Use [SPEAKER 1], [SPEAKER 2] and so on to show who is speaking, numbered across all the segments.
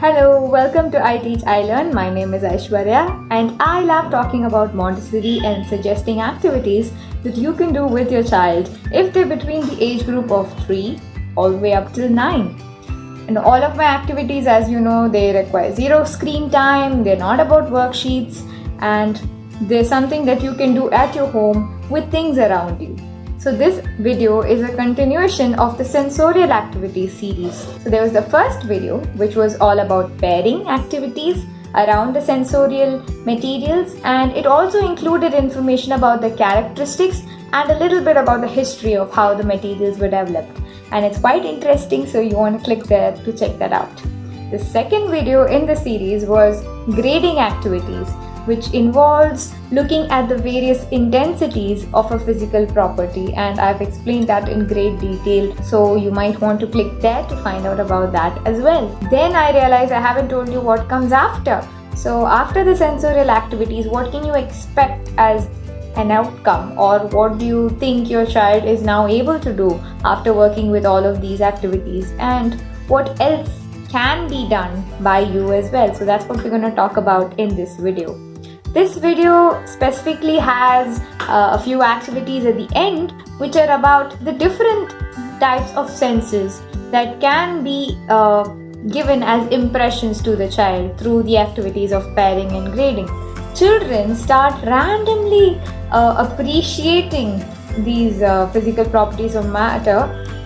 [SPEAKER 1] Hello, welcome to I Teach, I Learn. My name is Aishwarya and I love talking about Montessori and suggesting activities that you can do with your child if they're between the age group of 3 all the way up till 9. And all of my activities, as you know, they require zero screen time, they're not about worksheets, and they're something that you can do at your home with things around you. So this video is a continuation of the sensorial activities series. So there was the first video which was all about pairing activities around the sensorial materials, and it also included information about the characteristics and a little bit about the history of how the materials were developed. And it's quite interesting, so you want to click there to check that out. The second video in the series was grading activities, which involves looking at the various intensities of a physical property, and I've explained that in great detail, so you might want to click there to find out about that as well. Then I realized I haven't told you what comes after. So after the sensorial activities, what can you expect as an outcome, or what do you think your child is now able to do after working with all of these activities, and what else can be done by you as well? So that's what we're going to talk about in this video. This video specifically has a few activities at the end which are about the different types of senses that can be given as impressions to the child through the activities of pairing and grading. Children start randomly appreciating these physical properties of matter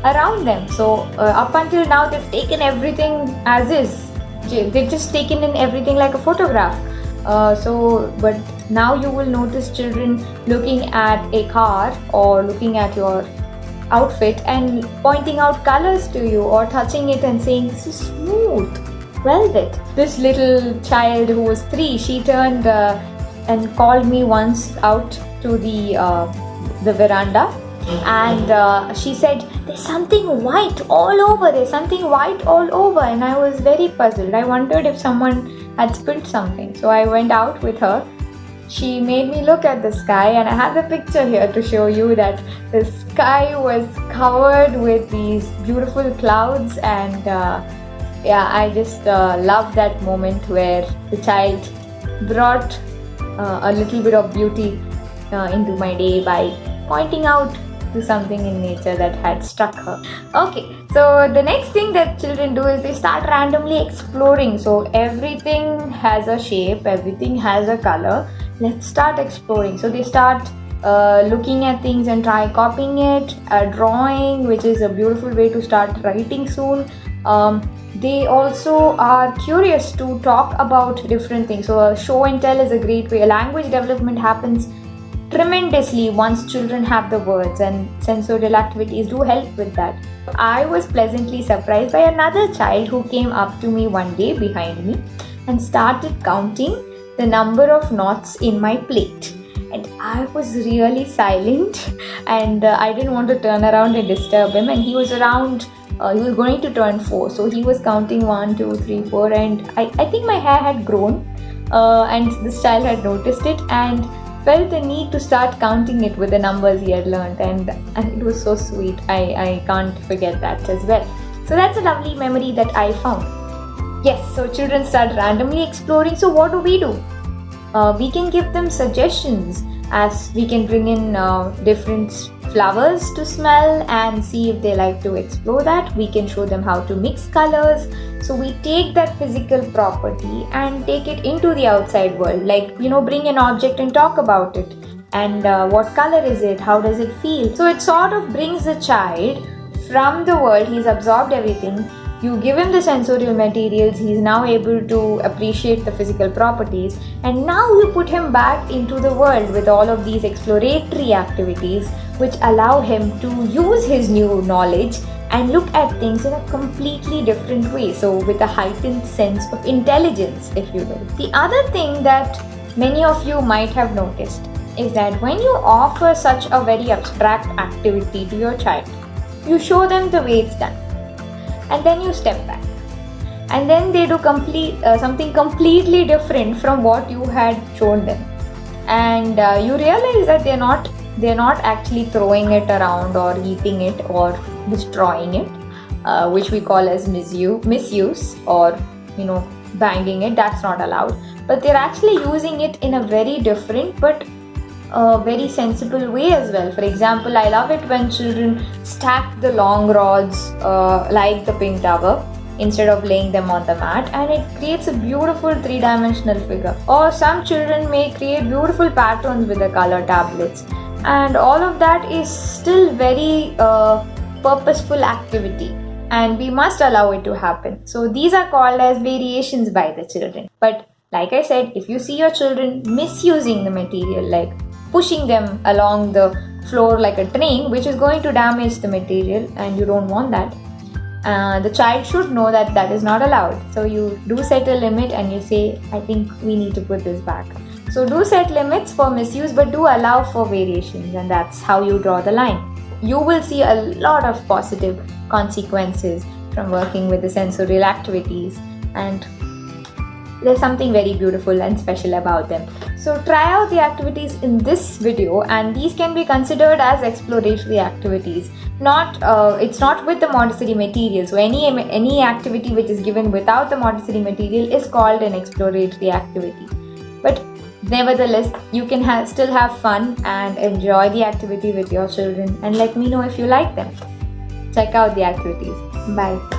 [SPEAKER 1] around them. So up until now they've taken everything as is. They've just taken in everything like a photograph. But now you will notice children looking at a car or looking at your outfit and pointing out colors to you, or touching it and saying, "This is smooth velvet." This little child who was 3, she turned and called me once out to the veranda, and she said, "There's something white all over. There's something white all over." And I was very puzzled. I wondered if someone had spilled something. So I went out with her. She made me look at the sky, and I have the picture here to show you that the sky was covered with these beautiful clouds, and I just love that moment where the child brought a little bit of beauty into my day by pointing out to something in nature that had struck her. Okay, so the next thing that children do is they start randomly exploring. So everything has a shape, everything has a color. Let's start exploring. So they start looking at things and try copying it, drawing, which is a beautiful way to start writing soon. They also are curious to talk about different things. So show and tell is a great way. Language development happens tremendously once children have the words, and sensorial activities do help with that. I was pleasantly surprised by another child who came up to me one day behind me and started counting the number of knots in my plate. And I was really silent, and I didn't want to turn around and disturb him. And he was going to turn 4, so he was counting 1, 2, 3, 4, and I think my hair had grown, and this child had noticed it and felt the need to start counting it with the numbers he had learned, and it was so sweet. I can't forget that as well. So that's a lovely memory that I found. Yes, so children start randomly exploring. So what do? We can give them suggestions, as we can bring in different flowers to smell and see if they like to explore that. We can show them how to mix colors. So we take that physical property and take it into the outside world, like, bring an object and talk about it, and what color is it, how does it feel. So it sort of brings the child from the world. He's absorbed everything. You give him the sensorial materials, he's now able to appreciate the physical properties, and now you put him back into the world with all of these exploratory activities which allow him to use his new knowledge and look at things in a completely different way, so with a heightened sense of intelligence, if you will. The other thing that many of you might have noticed is that when you offer such a very abstract activity to your child, you show them the way it's done, and then you step back, and then they do something completely different from what you had shown them, and you realize that they're not actually throwing it around or eating it or destroying it, which we call as misuse, or banging it. That's not allowed. But they're actually using it in a very different but very sensible way as well. For example, I love it when children stack the long rods like the pink tower instead of laying them on the mat, and it creates a beautiful three-dimensional figure. Or some children may create beautiful patterns with the color tablets, and all of that is still very purposeful activity, and we must allow it to happen. So these are called as variations by the children. But like I said, if you see your children misusing the material, like pushing them along the floor like a train, which is going to damage the material, and you don't want that, the child should know that that is not allowed. So you do set a limit and you say, I think we need to put this back. So do set limits for misuse, but do allow for variations, and that's how you draw the line. You will see a lot of positive consequences from working with the sensorial activities, and there's something very beautiful and special about them. So try out the activities in this video, and these can be considered as exploratory activities. It's not with the Montessori material. So any activity which is given without the Montessori material is called an exploratory activity. But nevertheless, you can still have fun and enjoy the activity with your children, and let me know if you like them. Check out the activities. Bye.